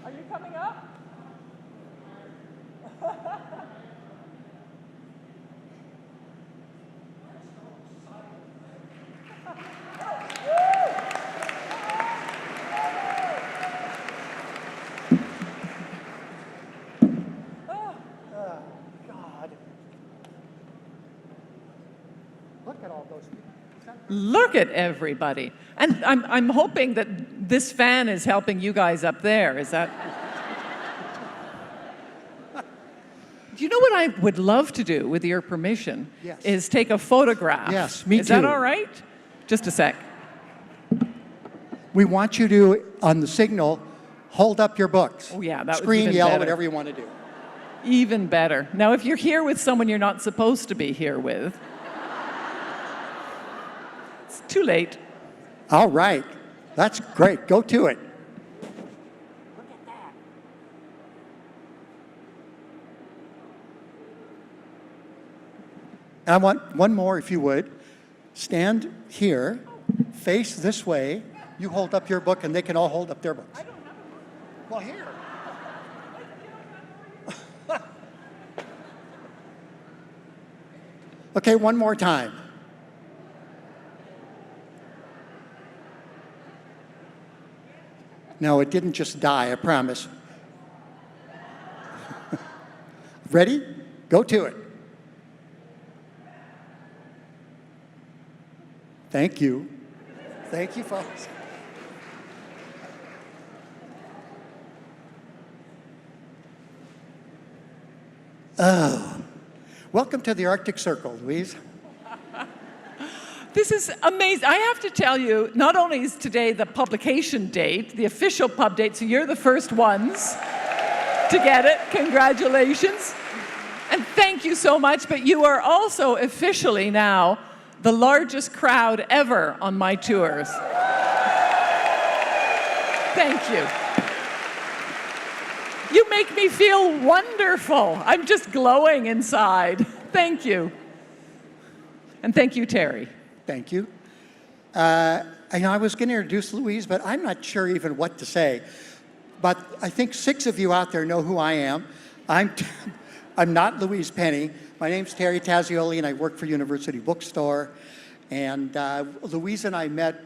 Are you coming up? Look at all those people. Look at everybody. And I'm hoping that this fan is helping you guys up there. Is that... Do you know what I would love to do, with your permission? Yes. Is take a photograph. Yes, me too. Is that all right? Just a sec. We want you to, on the signal, hold up your books. Oh, yeah, that would be Scream, even yell, better. whatever you want to do. Even better. Now, if you're here with someone you're not supposed to be here with, it's too late. All right. That's great. Go to it. Look at that. And I want one more, if you would. Stand here, face this way. You hold up your book, and they can all hold up their books. I don't have a book. Well, here. Okay, one more time. No, it didn't just die, I promise. Ready? Go to it. Thank you. Thank you, folks. Oh, welcome to the Arctic Circle, Louise. This is amazing. I have to tell you, not only is today the publication date, the official pub date, so you're the first ones to get it. Congratulations. And thank you so much, but you are also officially now the largest crowd ever on my tours. Thank you. You make me feel wonderful. I'm just glowing inside. Thank you. And thank you, Terry. Thank you. I know I was going to introduce Louise, but I'm not sure even what to say. But I think 6 of you out there know who I am. I'm not Louise Penny. My name's Terry Tazioli, and I work for University Bookstore. And Louise and I met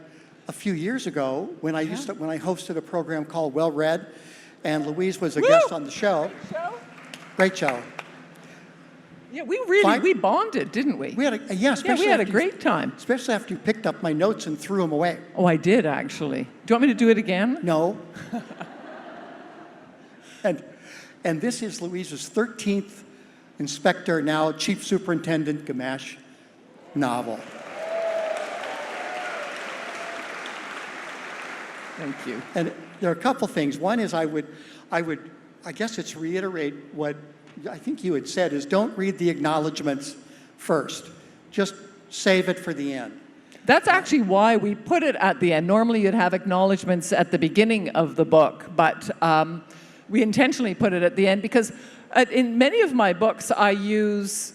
a few years ago when I hosted a program called Well Read, and Louise was a guest on the show. Great show. Yeah, we bonded, didn't we? We had we had a great time. Especially after you picked up my notes and threw them away. Oh, I did, actually. Do you want me to do it again? No. And this is Louise's 13th Inspector, now Chief Superintendent Gamache novel. Thank you. And there are a couple things. One is I guess it's reiterate what I think you had said, is don't read the acknowledgments first. Just save it for the end. That's actually why we put it at the end. Normally you'd have acknowledgments at the beginning of the book, but we intentionally put it at the end because in many of my books I use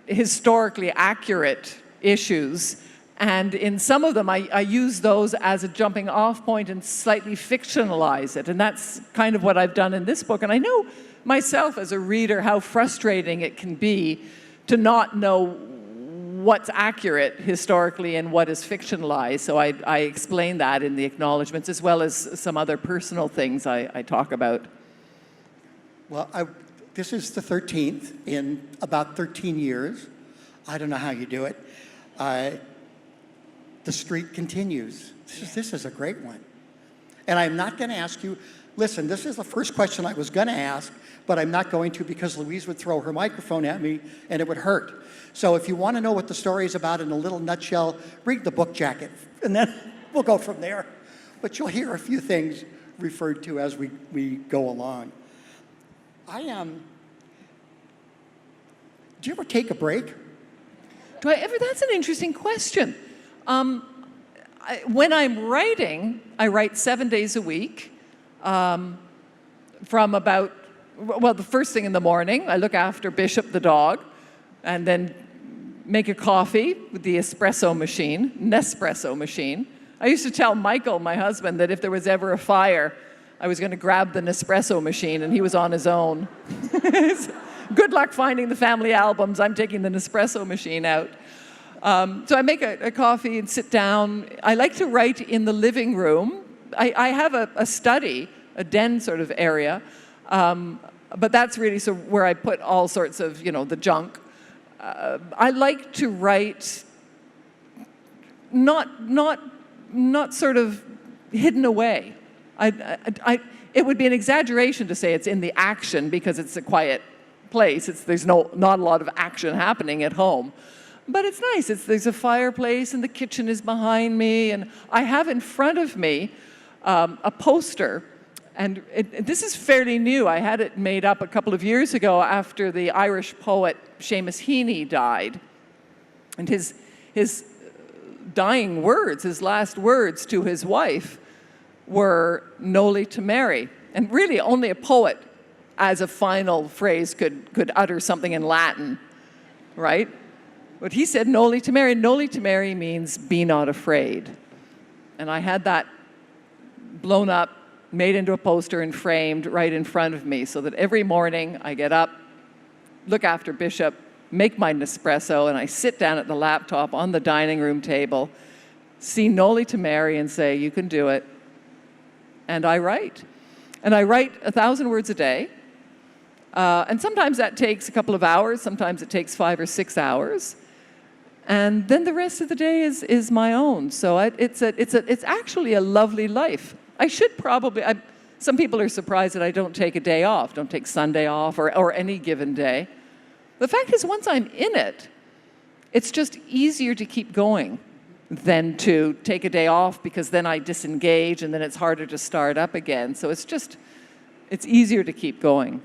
historically accurate issues, and in some of them I use those as a jumping off point and slightly fictionalize it, and that's kind of what I've done in this book. And I know myself as a reader how frustrating it can be to not know what's accurate historically and what is fictionalized. So I explain that in the acknowledgments, as well as some other personal things I talk about. Well, this is the 13th in about 13 years. I don't know how you do it. The streak continues. This is a great one. And I'm not going to ask you, listen, this is the first question I was going to ask, but I'm not going to because Louise would throw her microphone at me and it would hurt. So if you want to know what the story is about in a little nutshell, read the book jacket, and then we'll go from there. But you'll hear a few things referred to as we go along. Do you ever take a break? Do I ever? That's an interesting question. When I'm writing, I write 7 days a week from about, well, the first thing in the morning, I look after Bishop the dog, and then make a coffee with the espresso machine, Nespresso machine. I used to tell Michael, my husband, that if there was ever a fire, I was going to grab the Nespresso machine, and he was on his own. Good luck finding the family albums. I'm taking the Nespresso machine out. So I make a coffee and sit down. I like to write in the living room. I have a study, a den sort of area, but that's really where I put all sorts of, the junk. I like to write not sort of hidden away. It would be an exaggeration to say it's in the action because it's a quiet place. There's not a lot of action happening at home. But it's nice. There's a fireplace and the kitchen is behind me, and I have in front of me a poster. And this is fairly new. I had it made up a couple of years ago after the Irish poet Seamus Heaney died. And his dying words, his last words to his wife were "noli timere." And really only a poet as a final phrase could utter something in Latin, right? But he said "noli timere." Noli timere means "be not afraid." And I had that blown up, made into a poster and framed right in front of me so that every morning I get up, look after Bishop, make my Nespresso, and I sit down at the laptop on the dining room table, see "noli timere" and say, "You can do it." And I write. And I write 1,000 words a day. And sometimes that takes a couple of hours, sometimes it takes 5 or 6 hours. And then the rest of the day is my own. So it's actually a lovely life. I should probably, some people are surprised that I don't take a day off, don't take Sunday off or any given day. The fact is, once I'm in it, it's just easier to keep going than to take a day off because then I disengage and then it's harder to start up again. So it's easier to keep going.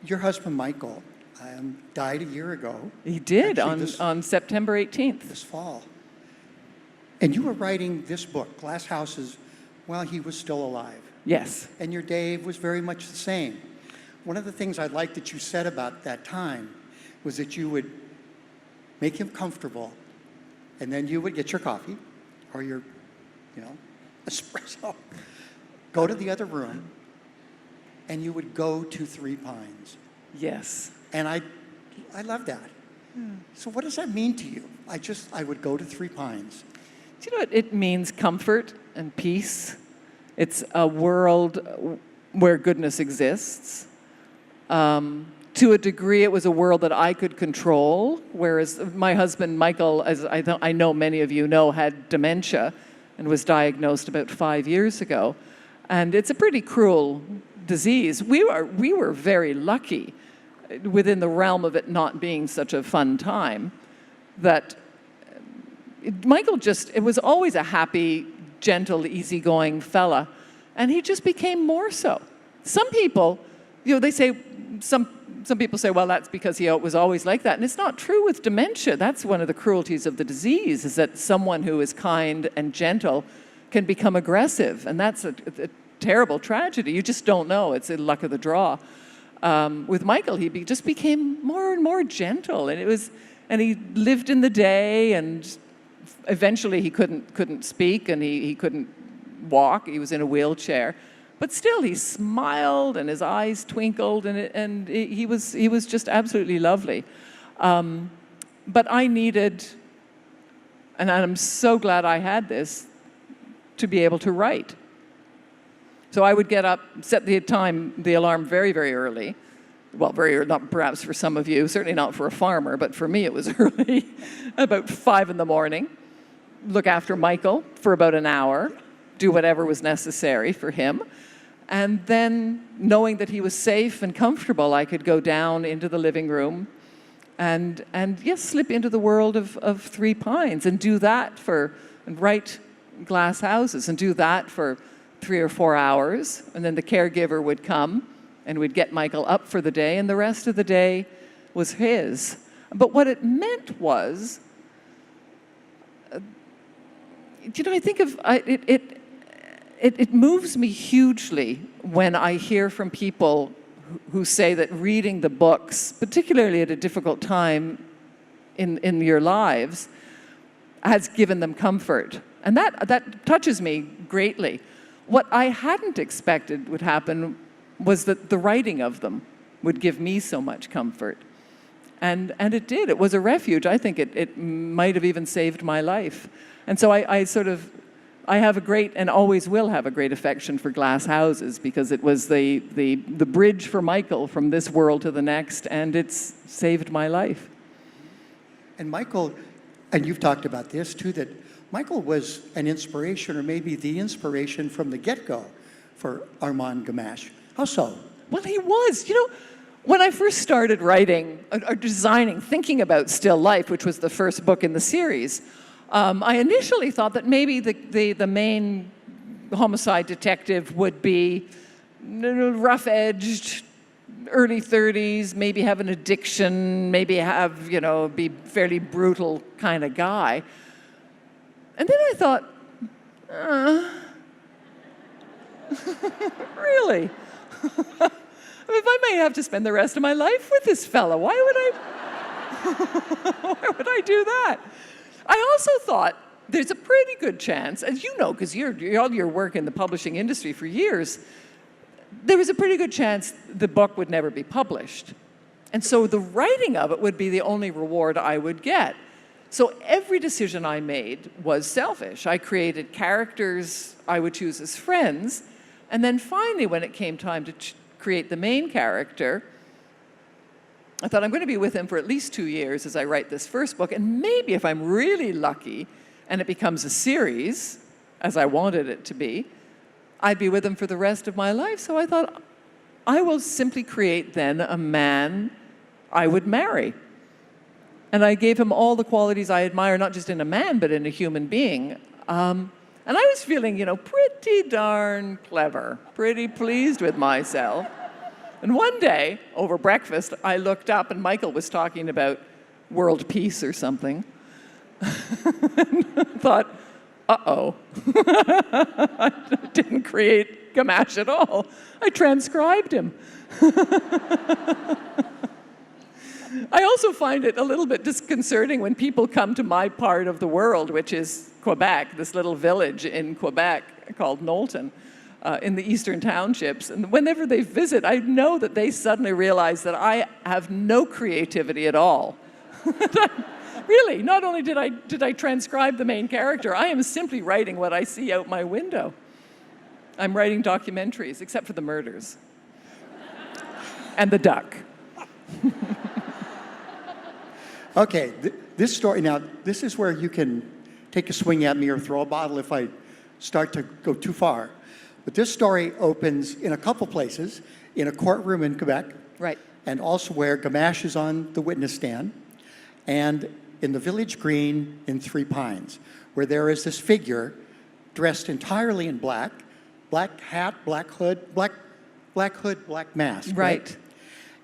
Your husband, Michael, died a year ago. He did, Actually, on September 18th. This fall. And you were writing this book, Glass Houses, while he was still alive. Yes. And your day was very much the same. One of the things I liked that you said about that time was that you would make him comfortable, and then you would get your coffee or your, espresso, go to the other room, and you would go to Three Pines. Yes. And I love that. So what does that mean to you? I would go to Three Pines. Do you know what it means? Comfort and peace. It's a world where goodness exists. To a degree, it was a world that I could control, whereas my husband, Michael, as I know many of you know, had dementia and was diagnosed about 5 years ago. And it's a pretty cruel disease. We were very lucky within the realm of it not being such a fun time that Michael it was always a happy, gentle, easygoing fella, and he just became more so. Some people, they say, some people say, well, that's because he was always like that, and it's not true with dementia. That's one of the cruelties of the disease, is that someone who is kind and gentle can become aggressive, and that's a terrible tragedy. You just don't know. It's the luck of the draw. With Michael, he just became more and more gentle, and he lived in the day, and eventually he couldn't speak, and he couldn't walk. He was in a wheelchair, but still he smiled and his eyes twinkled, and he was just absolutely lovely. But I needed, and I'm so glad I had this, to be able to write. So I would get up, set the alarm very, very early. Well, not perhaps for some of you, certainly not for a farmer, but for me it was early, about 5 in the morning. Look after Michael for about an hour, do whatever was necessary for him. And then, knowing that he was safe and comfortable, I could go down into the living room and yes, slip into the world of Three Pines and do that and write Glass Houses and do that for 3 or 4 hours, and then the caregiver would come and we'd get Michael up for the day, and the rest of the day was his. But what it meant was, I think it moves me hugely when I hear from people who say that reading the books, particularly at a difficult time in your lives, has given them comfort. And that touches me greatly. What I hadn't expected would happen was that the writing of them would give me so much comfort. And it did. It was a refuge. I think it might have even saved my life. And so I have a great, and always will have a great affection for glass houses, because it was the bridge for Michael from this world to the next, and it's saved my life. And Michael, and you've talked about this too, that Michael was an inspiration, or maybe the inspiration from the get-go for Armand Gamache. How so? Well, he was. You know, when I first started writing or designing, thinking about Still Life, which was the first book in the series, I initially thought that maybe the main homicide detective would be rough-edged, early 30s, maybe have an addiction, maybe have, be fairly brutal kind of guy. And then I thought, really? If I may have to spend the rest of my life with this fella, why would I do that? I also thought there's a pretty good chance, as you know, because all your work in the publishing industry for years, there was a pretty good chance the book would never be published. And so the writing of it would be the only reward I would get. So every decision I made was selfish. I created characters I would choose as friends, and then finally, when it came time to create the main character, I thought I'm going to be with him for at least 2 years as I write this first book, and maybe if I'm really lucky and it becomes a series, as I wanted it to be, I'd be with him for the rest of my life. So I thought, I will simply create then a man I would marry. And I gave him all the qualities I admire, not just in a man, but in a human being. And I was feeling, pretty darn clever, pretty pleased with myself. And one day, over breakfast, I looked up and Michael was talking about world peace or something. And I thought, uh-oh. I didn't create Gamache at all. I transcribed him. I also find it a little bit disconcerting when people come to my part of the world, which is Quebec, this little village in Quebec called Knowlton, in the eastern townships. And whenever they visit, I know that they suddenly realize that I have no creativity at all. Really, not only did I transcribe the main character, I am simply writing what I see out my window. I'm writing documentaries, except for the murders. And the duck. Okay, this story, now, this is where you can take a swing at me or throw a bottle if I start to go too far. But this story opens in a couple places, in a courtroom in Quebec. Right. And also where Gamache is on the witness stand, and in the village green in Three Pines, where there is this figure dressed entirely in black, black hat, black hood, black mask. Right.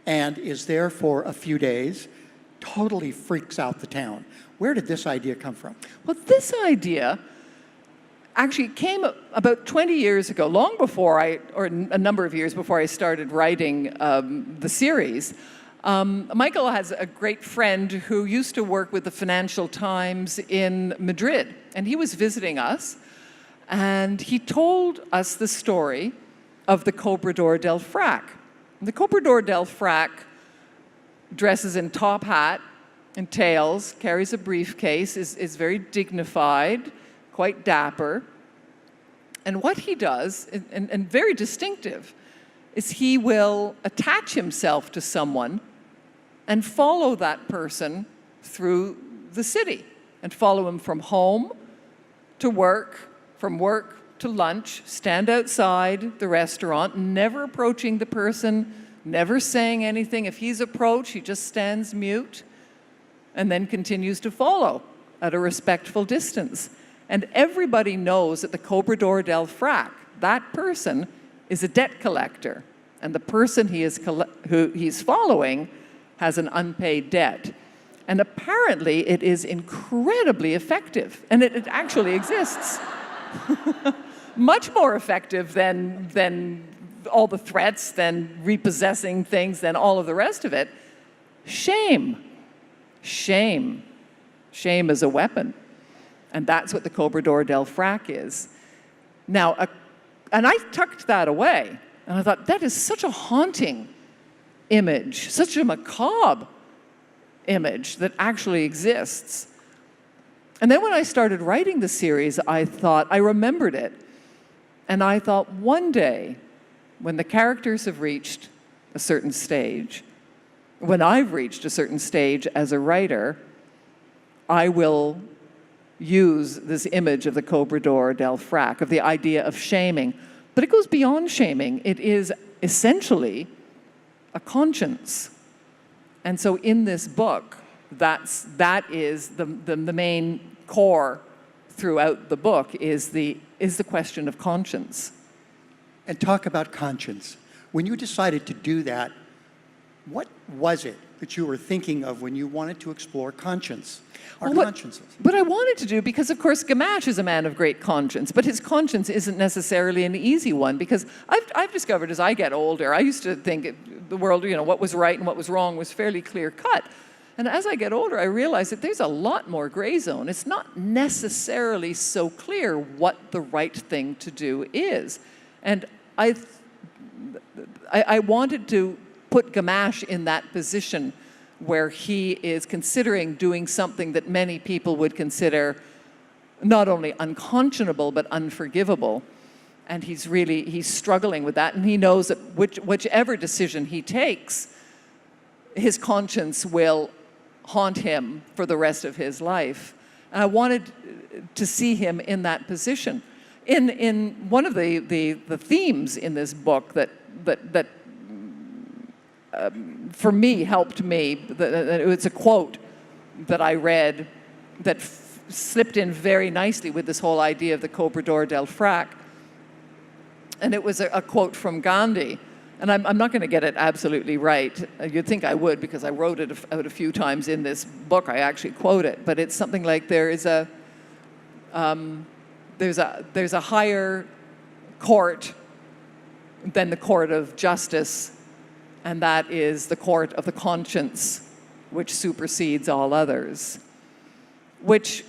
And is there for a few days, totally freaks out the town. Where did this idea come from? Well, this idea actually came about 20 years ago, long before or a number of years before I started writing the series. Michael has a great friend who used to work with the Financial Times in Madrid, and he was visiting us, and he told us the story of the Cobrador del Frac. The Cobrador del Frac dresses in top hat and tails, carries a briefcase, is very dignified, quite dapper. And what he does, and very distinctive, is he will attach himself to someone and follow that person through the city, and follow him from home to work, from work to lunch, stand outside the restaurant, never approaching the person, never saying anything. If he's approached, he just stands mute and then continues to follow at a respectful distance. And everybody knows that the Cobrador del Frac, that person, is a debt collector. And the person who he's following has an unpaid debt. And apparently it is incredibly effective. And it actually exists. Much more effective than all the threats, than repossessing things, than all of the rest of it. Shame. Shame. Shame is a weapon. And that's what the Cobrador del Frac is. Now, and I tucked that away. And I thought, that is such a haunting image, such a macabre image that actually exists. And then when I started writing the series, I remembered it. And I thought, one day, when the characters have reached a certain stage, when I've reached a certain stage as a writer, I will use this image of the Cobrador del Frac, of the idea of shaming. But it goes beyond shaming. It is essentially a conscience. And so in this book, that is the main core throughout the book is the question of conscience. And talk about conscience. When you decided to do that, what was it that you were thinking of when you wanted to explore conscience, consciences? What I wanted to do, because of course Gamache is a man of great conscience, but his conscience isn't necessarily an easy one, because I've discovered as I get older, I used to think the world, what was right and what was wrong was fairly clear cut. And as I get older, I realize that there's a lot more gray zone. It's not necessarily so clear what the right thing to do is. And I wanted to put Gamache in that position where he is considering doing something that many people would consider not only unconscionable but unforgivable. And he's struggling with that, and he knows that whichever decision he takes, his conscience will haunt him for the rest of his life. And I wanted to see him in that position. In one of the themes in this book that for me helped me, it's a quote that I read that slipped in very nicely with this whole idea of the Cobrador del Frac. And it was a quote from Gandhi. And I'm not going to get it absolutely right. You'd think I would, because I wrote it out a few times in this book. I actually quote it, but it's something like there's a higher court than the court of justice, and that is the court of the conscience, which supersedes all others. Which,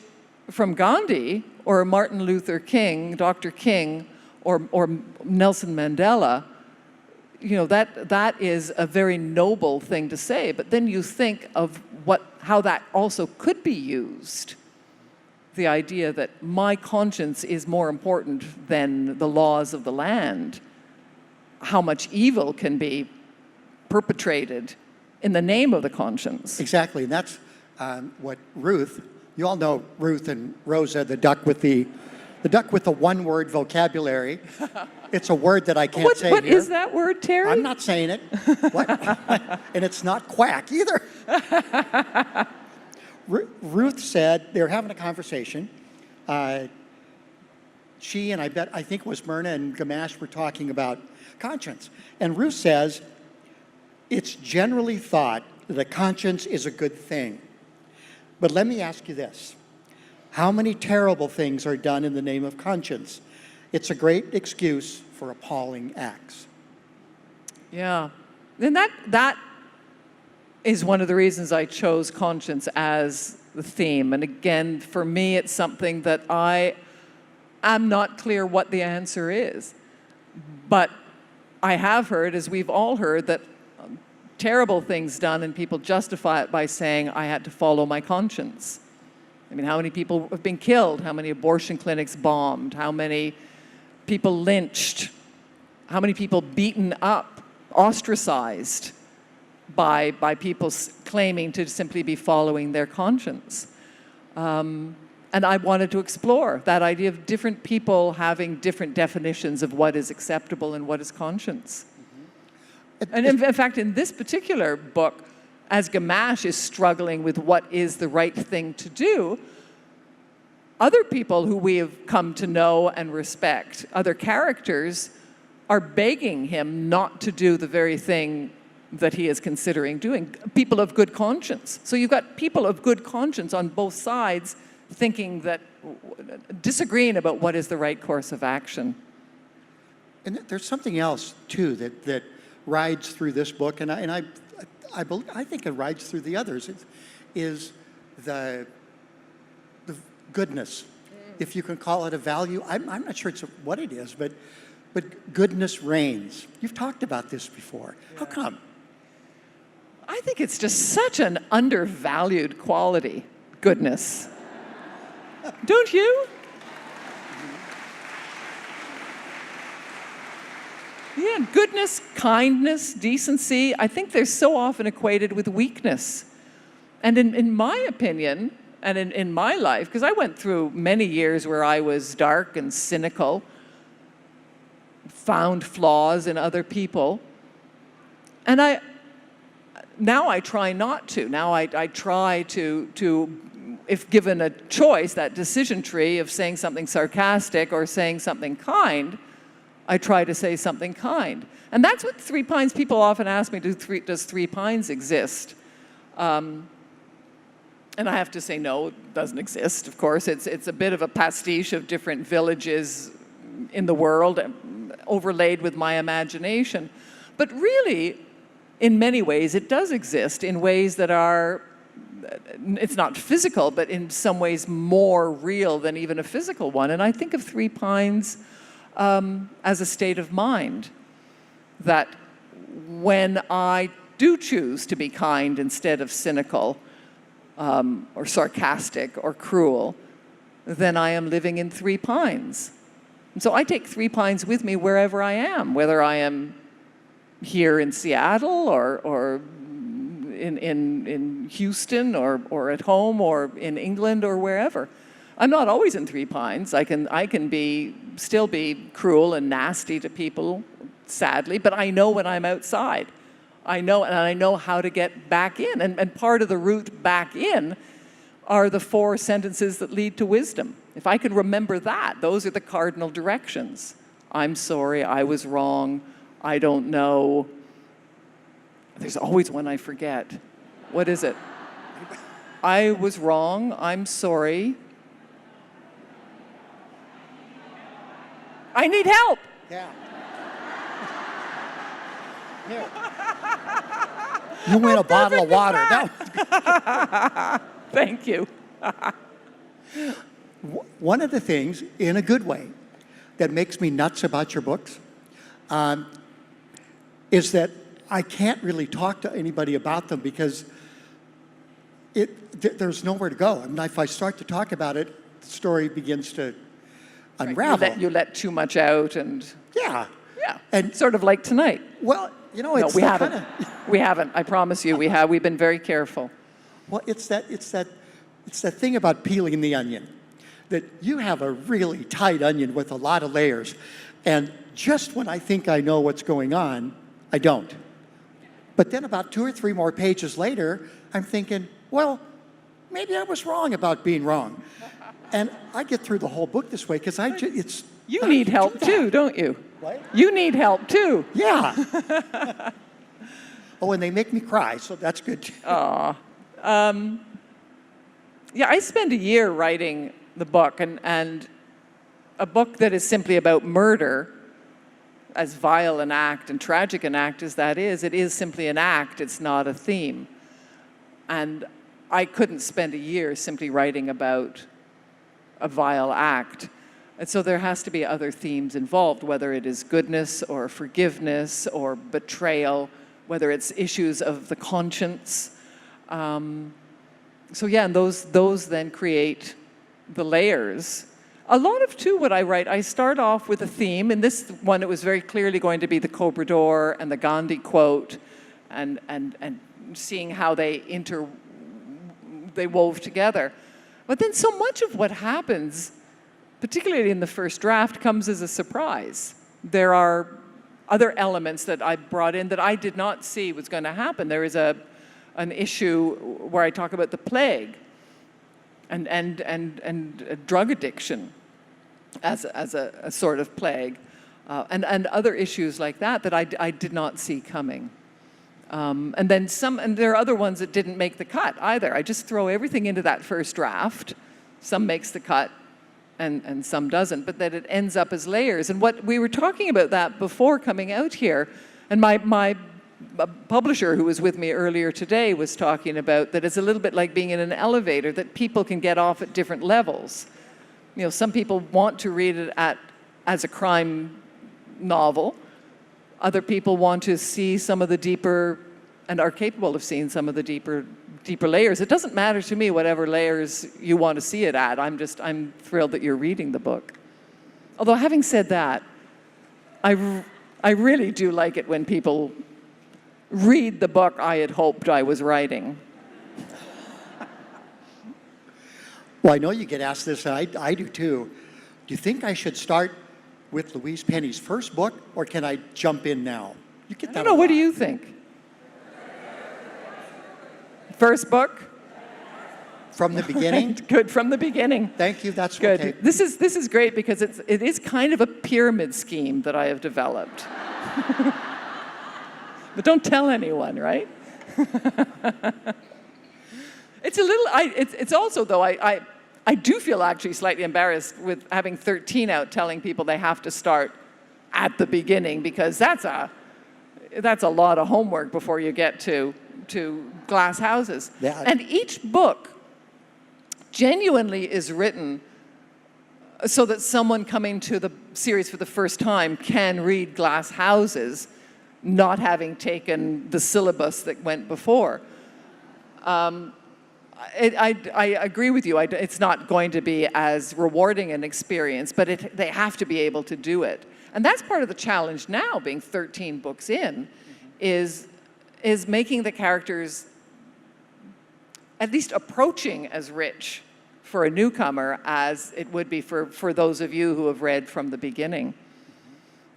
from Gandhi or Martin Luther King, Dr. King, or Nelson Mandela, that is a very noble thing to say. But then you think of how that also could be used. The idea that my conscience is more important than the laws of the land. How much evil can be perpetrated in the name of the conscience. Exactly, and that's what Ruth, you all know Ruth and Rosa, the duck with the one-word vocabulary. It's a word that I can't say What here. is that word, Terry? I'm not saying it. What? And it's not quack either. Ruth said, they were having a conversation. She and I think it was Myrna and Gamache were talking about conscience. And Ruth says, it's generally thought that conscience is a good thing. But let me ask you this. How many terrible things are done in the name of conscience? It's a great excuse for appalling acts. Yeah. And that is one of the reasons I chose conscience as the theme. And again, for me, it's something that I am not clear what the answer is. But I have heard, as we've all heard, that terrible things done and people justify it by saying, I had to follow my conscience. I mean, how many people have been killed? How many abortion clinics bombed? How many people lynched? How many people beaten up, ostracized by people claiming to simply be following their conscience? And I wanted to explore that idea of different people having different definitions of what is acceptable and what is conscience. And in fact, in this particular book, as Gamache is struggling with what is the right thing to do, other people who we have come to know and respect, other characters, are begging him not to do the very thing that he is considering doing. People of good conscience. So you've got people of good conscience on both sides disagreeing about what is the right course of action. And there's something else, too, that rides through this book, and I think it rides through the others, is the goodness, if you can call it a value. I'm not sure it's what it is, but goodness reigns. You've talked about this before. Yeah. How come? I think it's just such an undervalued quality, goodness. Don't you? Yeah, goodness, kindness, decency, I think they're so often equated with weakness. And in my opinion, and in my life, because I went through many years where I was dark and cynical, found flaws in other people, and now I try not to. Now I try to, if given a choice, that decision tree of saying something sarcastic or saying something kind, I try to say something kind. And that's what Three Pines, people often ask me, does Three Pines exist? And I have to say, no, it doesn't exist, of course. It's a bit of a pastiche of different villages in the world, overlaid with my imagination. But really, in many ways, it does exist in ways that are, it's not physical, but in some ways more real than even a physical one. And I think of Three Pines as a state of mind, that when I do choose to be kind instead of cynical or sarcastic or cruel, then I am living in Three Pines. And so I take Three Pines with me wherever I am, whether I am here in Seattle or in Houston or at home or in England or wherever. I'm not always in Three Pines. I can still be cruel and nasty to people, sadly, but I know when I'm outside. I know how to get back in. And part of the route back in are the 4 sentences that lead to wisdom. If I could remember that, those are the cardinal directions. I'm sorry, I was wrong, I don't know. There's always one I forget. What is it? I was wrong, I'm sorry. I need help. Yeah. Here. You win a bottle of water. Thank you. One of the things, in a good way, that makes me nuts about your books is that I can't really talk to anybody about them because there's nowhere to go. I mean, if I start to talk about it, the story begins to unravel. Right. You let too much out, and yeah, and sort of like tonight. Well, you know, it's no, we haven't. We haven't. I promise you, we have. We've been very careful. Well, it's that thing about peeling the onion, that you have a really tight onion with a lot of layers, and just when I think I know what's going on, I don't. But then about 2 or 3 more pages later, I'm thinking, well, maybe I was wrong about being wrong. And I get through the whole book this way because it's... You need help too, don't you? What? You need help too. Yeah. Oh, and they make me cry, so that's good too. Aw. Yeah, I spent a year writing the book, and a book that is simply about murder, as vile an act and tragic an act as that is, it is simply an act, it's not a theme. And I couldn't spend a year simply writing about a vile act. And so there has to be other themes involved, whether it is goodness or forgiveness or betrayal, whether it's issues of the conscience. So yeah, and those then create the layers. A lot of, too, what I write, I start off with a theme. In this one, it was very clearly going to be the Cobra door and the Gandhi quote, and seeing how they wove together. But then so much of what happens, particularly in the first draft, comes as a surprise. There are other elements that I brought in that I did not see was going to happen. There is an issue where I talk about the plague and drug addiction as a sort of plague, and other issues like that I did not see coming. And there are other ones that didn't make the cut either. I just throw everything into that first draft. Some makes the cut, and some doesn't, but that it ends up as layers. And what we were talking about that before coming out here, and my a publisher who was with me earlier today was talking about that it's a little bit like being in an elevator, that people can get off at different levels. You know, some people want to read it as a crime novel. Other people want to see some of the deeper, and are capable of seeing some of the deeper layers. It doesn't matter to me whatever layers you want to see it at. I'm thrilled that you're reading the book. Although having said that, I really do like it when people read the book I had hoped I was writing. Well, I know you get asked this, and I do too. Do you think I should start with Louise Penny's first book, or can I jump in now? You get that. I don't know, what do you think? First book? From the beginning? Good, from the beginning. Thank you, that's Good. okay. This is great because it is kind of a pyramid scheme that I have developed. But don't tell anyone, right? It's a little, it's also, though, I do feel actually slightly embarrassed with having 13 out telling people they have to start at the beginning, because that's a lot of homework before you get to Glass Houses. Yeah. And each book genuinely is written so that someone coming to the series for the first time can read Glass Houses, not having taken the syllabus that went before. I agree with you. It's not going to be as rewarding an experience, but they have to be able to do it. And that's part of the challenge now, being 13 books in, is making the characters at least approaching as rich for a newcomer as it would be for those of you who have read from the beginning.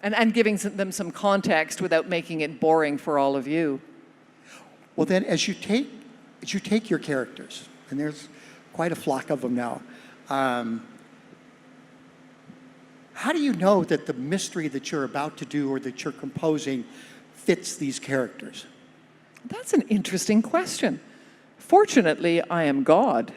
And giving them some context without making it boring for all of you. Well, then, as you take your characters, and there's quite a flock of them now, how do you know that the mystery that you're about to do or that you're composing fits these characters? That's an interesting question. Fortunately, I am God.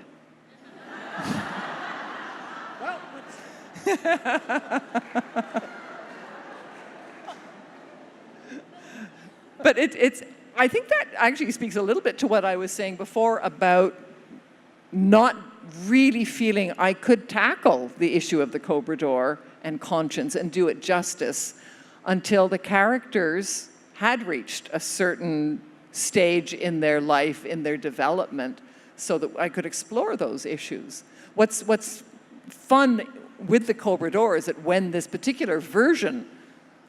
But I think that actually speaks a little bit to what I was saying before about not really feeling I could tackle the issue of the Cobrador and conscience and do it justice until the characters had reached a certain stage in their life, in their development, so that I could explore those issues. What's fun with the Cobrador is that when this particular version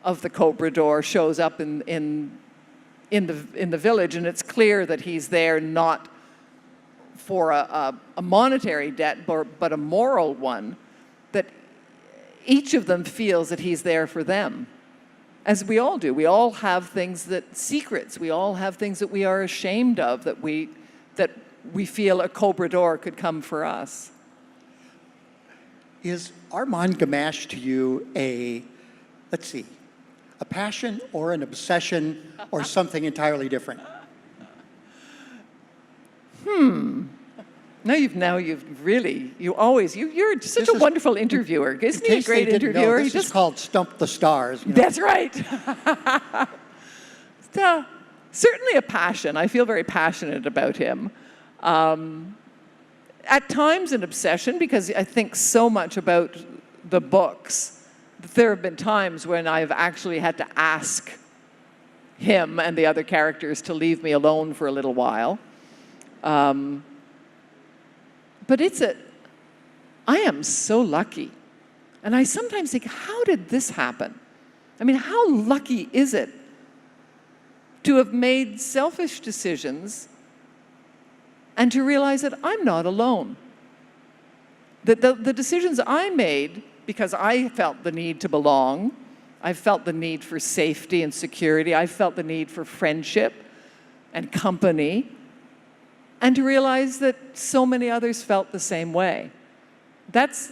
of the Cobrador shows up in the village, and it's clear that he's there not for a monetary debt, but a moral one, that each of them feels that he's there for them, as we all do. We all have secrets. We all have things that we are ashamed of, that we feel a Cobrador could come for us. Is Armand Gamache to you a passion or an obsession or something entirely different? You're such a wonderful interviewer. Isn't he a great interviewer? This is called Stump the Stars. You know? That's right. Certainly a passion. I feel very passionate about him. At times an obsession, because I think so much about the books. There have been times when I've actually had to ask him and the other characters to leave me alone for a little while. But I am so lucky. And I sometimes think, how did this happen? I mean, how lucky is it to have made selfish decisions and to realize that I'm not alone? That the decisions I made, because I felt the need to belong, I felt the need for safety and security, I felt the need for friendship and company, and to realize that so many others felt the same way. That's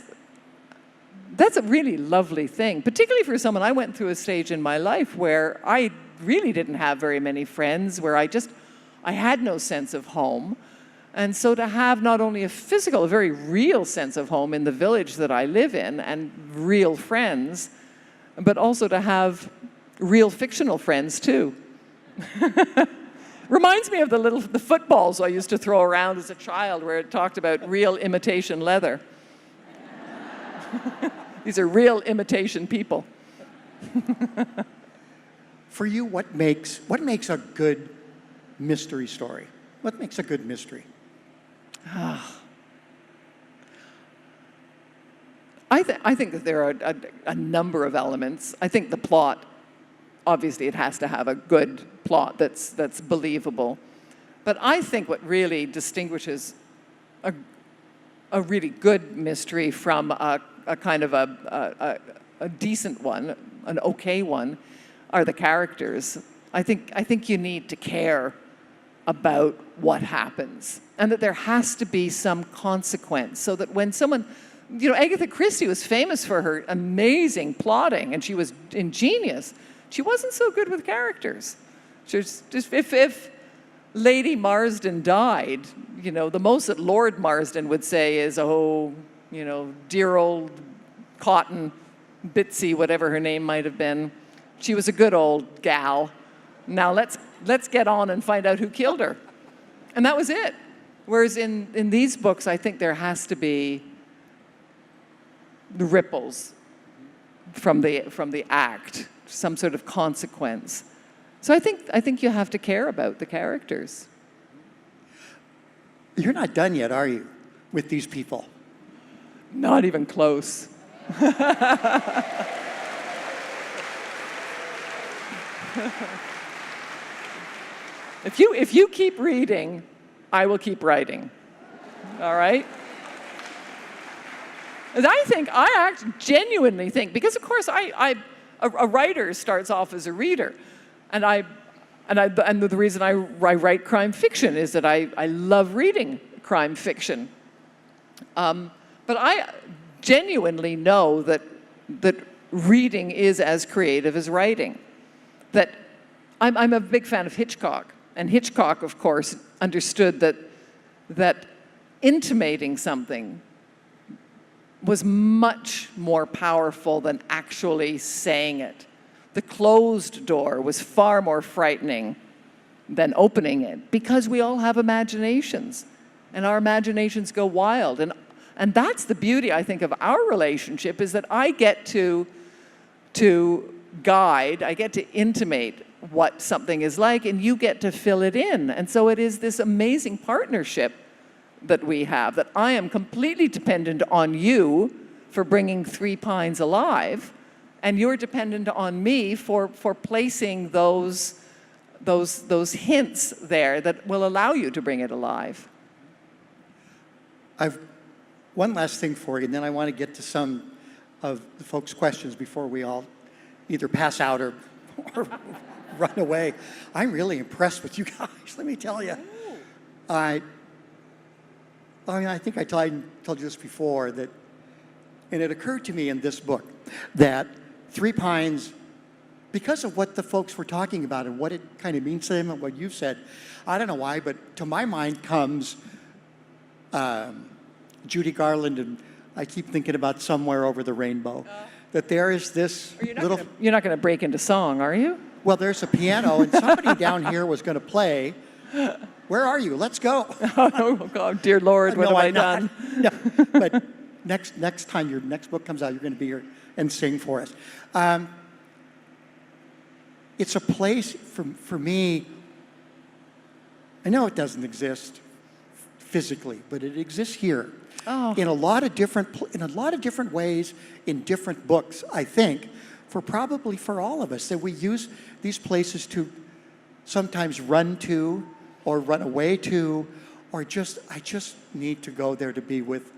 a really lovely thing, particularly for someone. I went through a stage in my life where I really didn't have very many friends, where I had no sense of home. And so to have not only a very real sense of home in the village that I live in and real friends, but also to have real fictional friends too. Reminds me of the footballs I used to throw around as a child where it talked about real imitation leather. These are real imitation people. For you, what makes a good mystery story? What makes a good mystery? I think that there are a number of elements. I think the plot, obviously it has to have a good plot that's believable. But I think what really distinguishes a really good mystery from a kind of a decent one, an okay one, are the characters. I think you need to care about what happens, and that there has to be some consequence, so that when someone, Agatha Christie was famous for her amazing plotting, and she was ingenious. She wasn't so good with characters. She was just, if Lady Marsden died, the most that Lord Marsden would say is, oh, dear old Cotton, Bitsy, whatever her name might have been. She was a good old gal. Now let's get on and find out who killed her. And that was it. Whereas in these books, I think there has to be the ripples from the act, some sort of consequence. So I think you have to care about the characters. You're not done yet, are you, with these people? Not even close. If you keep reading, I will keep writing. All right? And I genuinely think, because of course a writer starts off as a reader, and the reason I write crime fiction is that I love reading crime fiction. But I genuinely know that reading is as creative as writing. That I'm a big fan of Hitchcock, and Hitchcock, of course, understood that intimating something was much more powerful than actually saying it. The closed door was far more frightening than opening it, because we all have imaginations, and our imaginations go wild. And that's the beauty, I think, of our relationship, is that I get to guide, I get to intimate what something is like, and you get to fill it in. And so it is this amazing partnership that we have, that I am completely dependent on you for bringing Three Pines alive, and you're dependent on me for placing those hints there that will allow you to bring it alive. I've one last thing for you, and then I want to get to some of the folks' questions before we all either pass out or run away. I'm really impressed with you guys, let me tell you. I think I told you this before, and it occurred to me in this book that Three Pines, because of what the folks were talking about and what it kind of means to them and what you've said, I don't know why, but to my mind comes Judy Garland, and I keep thinking about Somewhere Over the Rainbow. That there is this little... You're not going to break into song, are you? Well, there's a piano, and somebody down here was going to play. Where are you? Let's go. Oh, God, dear Lord, what have I done? No, but next time your next book comes out, you're going to be here and sing for us. It's a place for me. I know it doesn't exist physically, but it exists here in a lot of different ways, in different books. I think for all of us, that we use these places to sometimes run to, or run away to, or I just need to go there to be with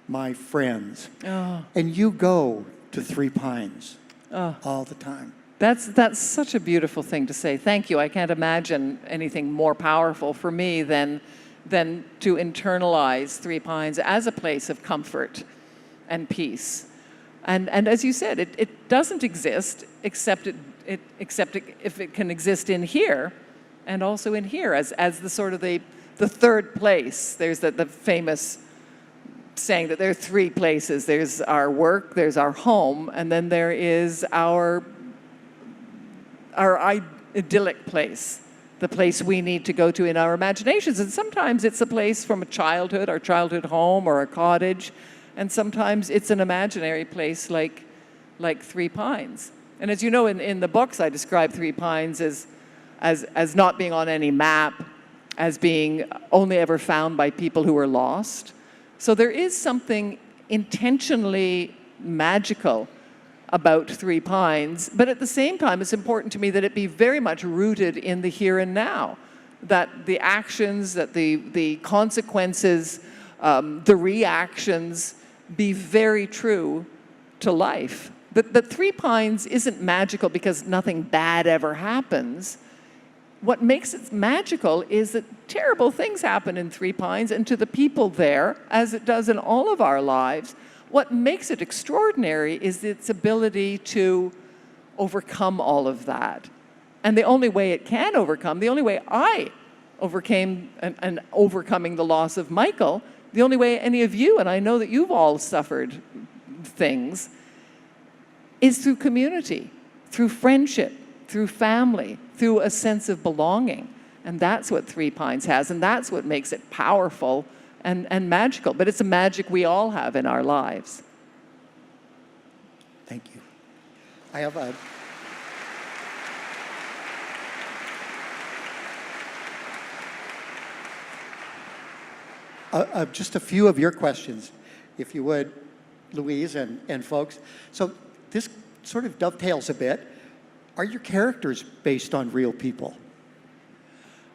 my friends. And you go to Three Pines all the time. That's such a beautiful thing to say. Thank you. I can't imagine anything more powerful for me than to internalize Three Pines as a place of comfort and peace. And as you said, it doesn't exist except if it can exist in here, and also in here as the sort of the third place. There's the famous saying that there are three places. There's our work, there's our home, and then there is our idyllic place the place we need to go to in our imaginations. And sometimes it's a place from a childhood, our childhood home or a cottage, and sometimes it's an imaginary place like Three Pines. And as you know, in the books, I describe Three Pines as not being on any map, as being only ever found by people who are lost. So there is something intentionally magical about Three Pines, but at the same time, it's important to me that it be very much rooted in the here and now, that the actions, that the consequences, the reactions be very true to life. That Three Pines isn't magical because nothing bad ever happens. What makes it magical is that terrible things happen in Three Pines and to the people there, as it does in all of our lives. What makes it extraordinary is its ability to overcome all of that. And the only way it can overcome, the only way I overcame and overcoming the loss of Michael, the only way any of you, and I know that you've all suffered things, is through community, through friendship, through family, through a sense of belonging. And that's what Three Pines has, and that's what makes it powerful and magical. But it's a magic we all have in our lives. Thank you. I have just a few of your questions, if you would, Louise and folks. So this sort of dovetails a bit. Are your characters based on real people?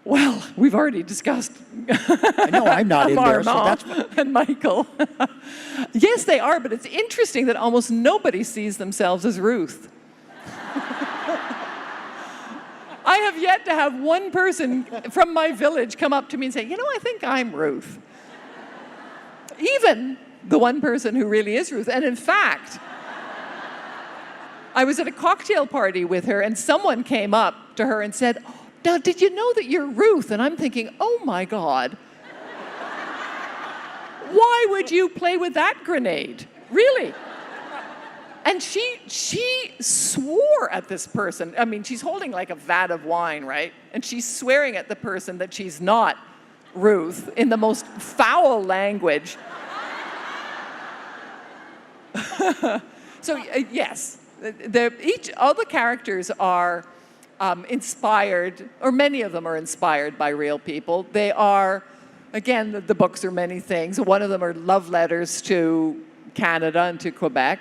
Well, we've already discussed. I know I'm not in there, so that's and Michael. Yes, they are, but it's interesting that almost nobody sees themselves as Ruth. I have yet to have one person from my village come up to me and say, you know, I think I'm Ruth. Even the one person who really is Ruth. And in fact, I was at a cocktail party with her, and someone came up to her and said, now, did you know that you're Ruth? And I'm thinking, oh my God. Why would you play with that grenade? Really? And she swore at this person. I mean, she's holding like a vat of wine, right? And she's swearing at the person that she's not Ruth in the most foul language. So, yes, all the characters are inspired, or many of them are inspired by real people. They are, again, the books are many things. One of them are love letters to Canada and to Quebec,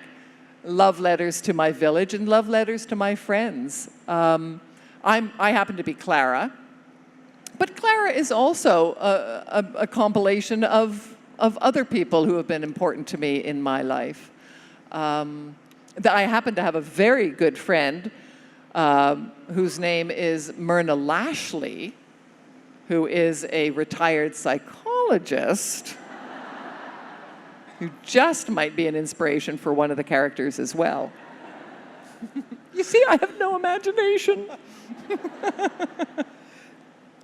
love letters to my village, and love letters to my friends. I happen to be Clara, but Clara is also a compilation of other people who have been important to me in my life. I happen to have a very good friend whose name is Myrna Lashley, who is a retired psychologist who just might be an inspiration for one of the characters as well. You see, I have no imagination.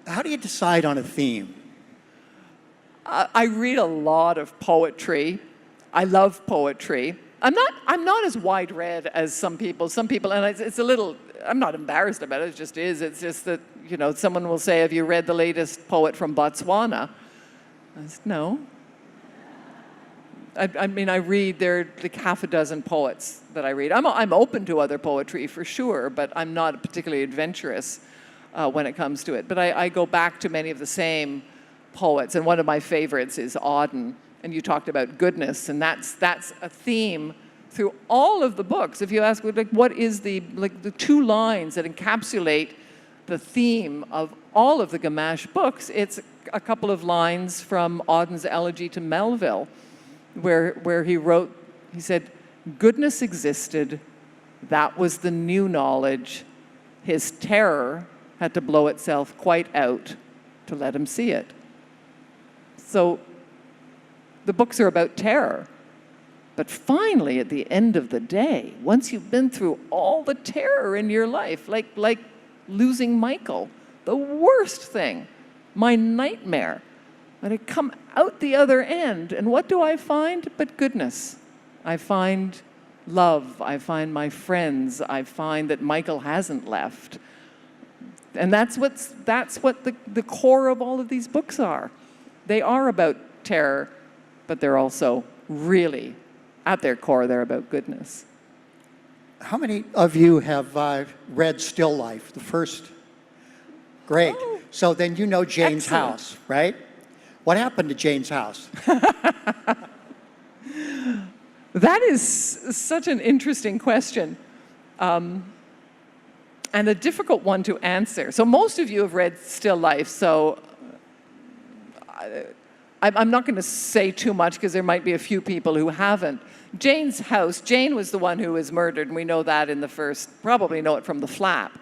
How do you decide on a theme? I read a lot of poetry. I love poetry. I'm not as wide-read as some people. Some people, and it's a little, I'm not embarrassed about it, it just is. It's just that, you know, someone will say, have you read the latest poet from Botswana? I said, no. I mean, I read, there are like half a dozen poets that I read. I'm open to other poetry for sure, but I'm not particularly adventurous when it comes to it. But I go back to many of the same poets, and one of my favorites is Auden. And you talked about goodness, and that's a theme through all of the books. If you ask, like, what is the two lines that encapsulate the theme of all of the Gamache books, it's a couple of lines from Auden's Elegy to Melville, where he said, goodness existed, that was the new knowledge. His terror had to blow itself quite out to let him see it. So the books are about terror. But finally, at the end of the day, once you've been through all the terror in your life, like losing Michael, the worst thing, my nightmare, when I come out the other end, and what do I find but goodness? I find love, I find my friends, I find that Michael hasn't left. And that's what the core of all of these books are. They are about terror, but they're also really, at their core, they're about goodness. How many of you have read Still Life, the first? Great. Oh, So then you know Jane's excellent. house, right? What happened to Jane's house? That is such an interesting question, and a difficult one to answer. So most of you have read Still Life, so I'm not going to say too much because there might be a few people who haven't. Jane's house, Jane was the one who was murdered, and we know that in the first, probably know it from the flap.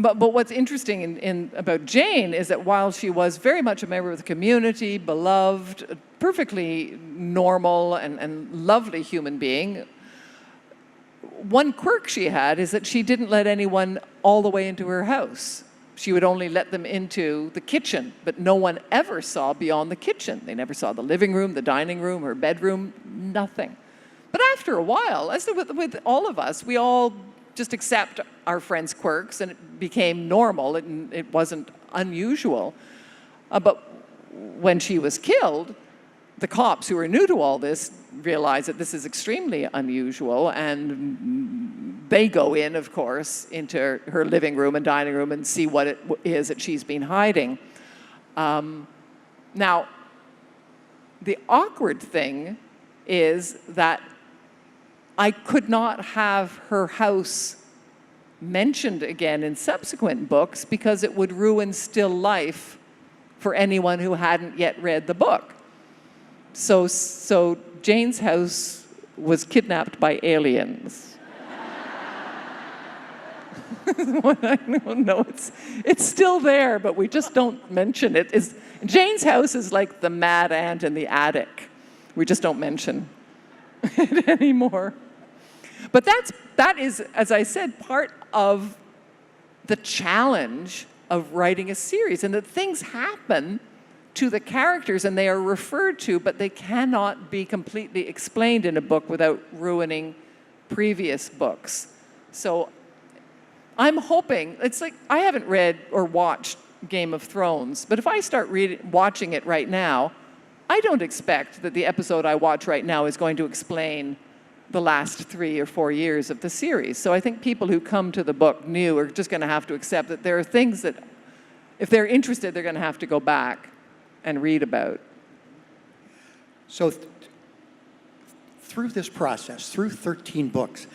But what's interesting about Jane is that while she was very much a member of the community, beloved, a perfectly normal and lovely human being, one quirk she had is that she didn't let anyone all the way into her house. She would only let them into the kitchen, but no one ever saw beyond the kitchen. They never saw the living room, the dining room, her bedroom, nothing. But after a while, as with all of us, we all just accept our friends' quirks, and it became normal, and it wasn't unusual. But when she was killed, the cops who were new to all this realized that this is extremely unusual, and they go in, of course, into her living room and dining room and see what it is that she's been hiding. Now, the awkward thing is that I could not have her house mentioned again in subsequent books because it would ruin Still Life for anyone who hadn't yet read the book. So Jane's house was kidnapped by aliens. I don't know, it's still there, but we just don't mention it. Jane's house is like the mad ant in the attic. We just don't mention it anymore. But that is, as I said, part of the challenge of writing a series, and that things happen to the characters and they are referred to, but they cannot be completely explained in a book without ruining previous books. So I'm hoping, it's like, I haven't read or watched Game of Thrones, but if I start watching it right now, I don't expect that the episode I watch right now is going to explain the last 3 or 4 years of the series. So I think people who come to the book new are just going to have to accept that there are things that, if they're interested, they're going to have to go back and read about. So through this process, through 13 books,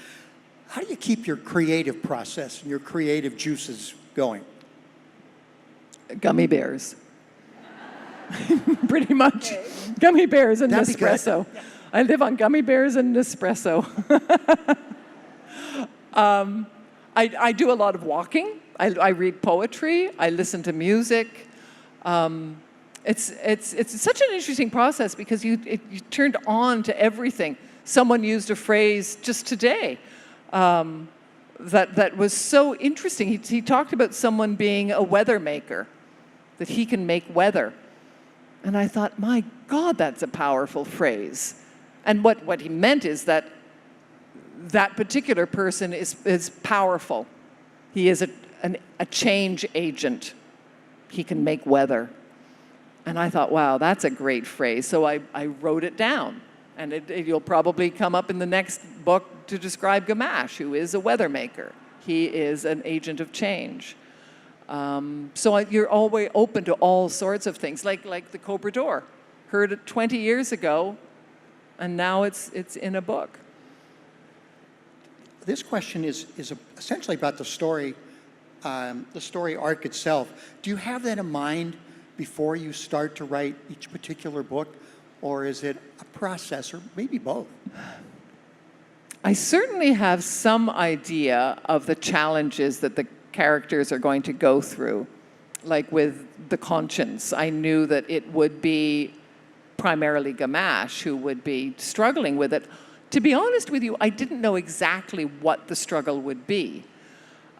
how do you keep your creative process and your creative juices going? Gummy bears. Pretty much. Okay. Gummy bears and That'd be Nespresso. good. I live on gummy bears and Nespresso. I do a lot of walking. I read poetry. I listen to music. It's such an interesting process because you turned on to everything. Someone used a phrase just today that was so interesting. He talked about someone being a weather maker, that he can make weather. And I thought, my God, that's a powerful phrase. And what he meant is that that particular person is powerful. He is a change agent. He can make weather. And I thought, wow, that's a great phrase. So I wrote it down. And you'll probably come up in the next book to describe Gamache, who is a weather maker. He is an agent of change. So you're always open to all sorts of things, like the Cobra Door. Heard it 20 years ago, and now it's in a book. This question is essentially about the story arc itself. Do you have that in mind before you start to write each particular book, or is it a process, or maybe both? I certainly have some idea of the challenges that the characters are going to go through. Like with the conscience, I knew that it would be primarily Gamache who would be struggling with it. To be honest with you, I didn't know exactly what the struggle would be.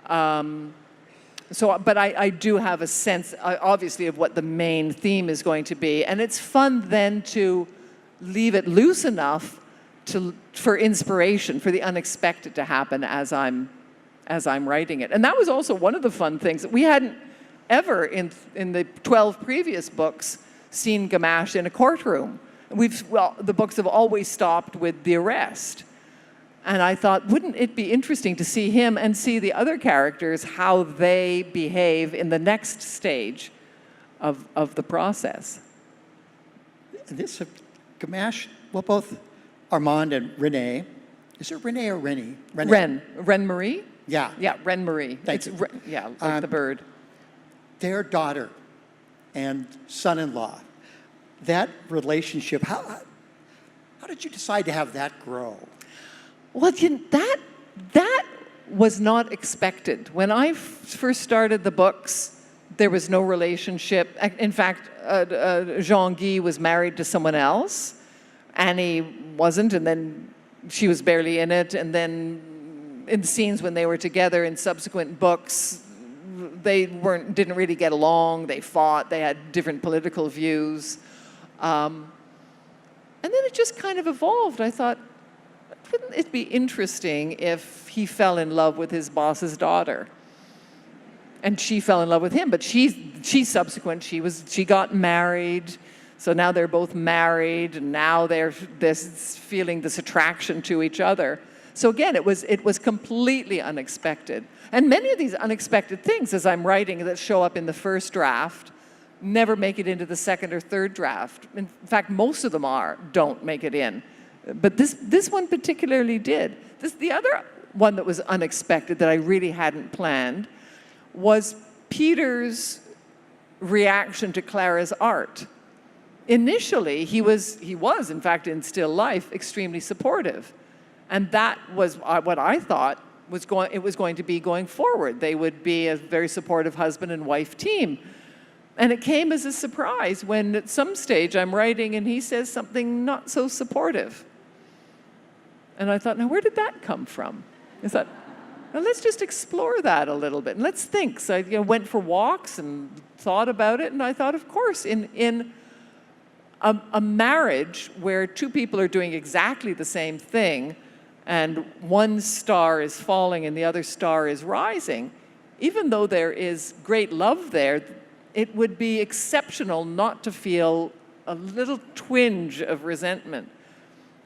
But I do have a sense, obviously, of what the main theme is going to be. And it's fun then to leave it loose enough for inspiration, for the unexpected to happen as I'm as I'm writing it. And that was also one of the fun things that we hadn't ever in the 12 previous books seen Gamache in a courtroom. The books have always stopped with the arrest. And I thought, wouldn't it be interesting to see him and see the other characters, how they behave in the next stage of the process? This Gamache, well, both Armand and Renee. Is it Renee or Rennie? Ren Marie? Yeah. Yeah, Ren Marie. Thank you. Yeah, like the bird. Their daughter and son-in-law, that relationship, how did you decide to have that grow? Well, that was not expected. When I first started the books, there was no relationship. In fact, Jean-Guy was married to someone else. Annie wasn't, and then she was barely in it. And then in the scenes when they were together in subsequent books, they didn't really get along. They fought. They had different political views. And then it just kind of evolved. I thought, wouldn't it be interesting if he fell in love with his boss's daughter? And she fell in love with him, but she's subsequent. She got married, so now they're both married, and now they're feeling this attraction to each other. So again, it was completely unexpected. And many of these unexpected things, as I'm writing, that show up in the first draft, never make it into the second or third draft. In fact, most of them don't make it in. But this one particularly did. The other one that was unexpected that I really hadn't planned was Peter's reaction to Clara's art. Initially, he was in fact in still life extremely supportive, and that was what I thought it was going to be going forward. They would be a very supportive husband and wife team. And it came as a surprise when at some stage I'm writing and he says something not so supportive. And I thought, now where did that come from? I thought, well, let's just explore that a little bit and let's think. So I went for walks and thought about it, and I thought, of course, in a marriage where two people are doing exactly the same thing and one star is falling and the other star is rising, even though there is great love there, it would be exceptional not to feel a little twinge of resentment.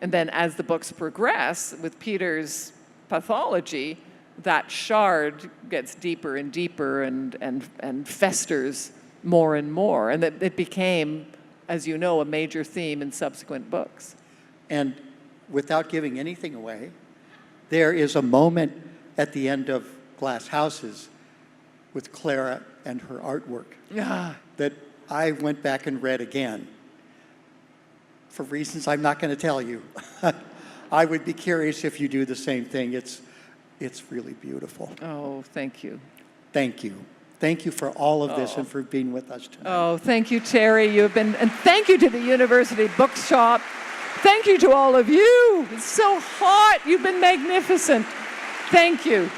And then as the books progress, with Peter's pathology, that shard gets deeper and deeper and festers more and more. And it became, as you know, a major theme in subsequent books. And without giving anything away, there is a moment at the end of Glass Houses with Clara and her artwork that I went back and read again. For reasons I'm not going to tell you. I would be curious if you do the same thing. It's really beautiful. Oh, thank you. Thank you. Thank you for all of this and for being with us tonight. Oh, thank you, Terry. And thank you to the University Bookshop. Thank you to all of you. It's so hot. You've been magnificent. Thank you.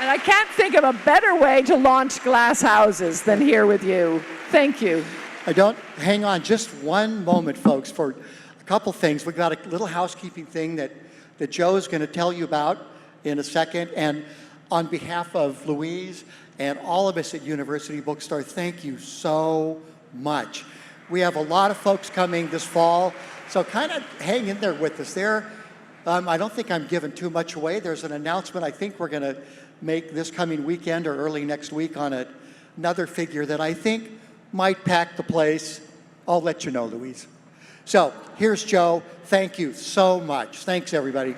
And I can't think of a better way to launch Glass Houses than here with you. Thank you. Hang on just one moment, folks, for a couple things. We've got a little housekeeping thing that Joe's going to tell you about in a second. And on behalf of Louise and all of us at University Bookstore, thank you so much. We have a lot of folks coming this fall, so kind of hang in there with us. I don't think I'm giving too much away. There's an announcement I think we're going to make this coming weekend or early next week on another figure that I think might pack the place. I'll let you know, Louise. So here's Joe. Thank you so much. Thanks, everybody.